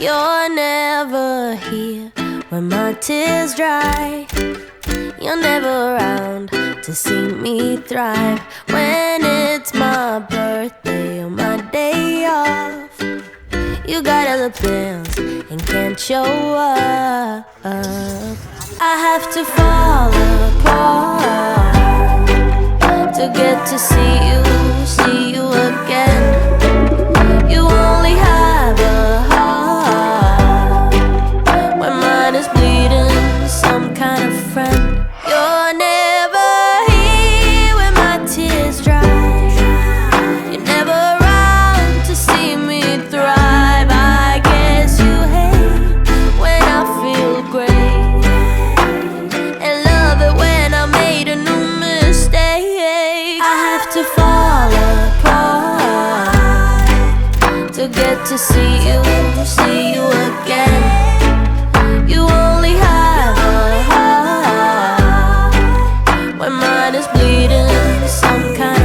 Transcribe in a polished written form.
You're never here when my tears dry. You're never around to see me thrive. When it's my birthday or my day off, you got other plans and can't show up. I have to fall apart to get to see you again. You only have a heart when mine is bleeding, some kind of friend. You're never here when my tears dry. You're never around to see me thrive. I guess you hate when I feel great and love it when I made a new mistake. I have to fall apart to get to see you again. You only have a heart when mine is bleeding, some kind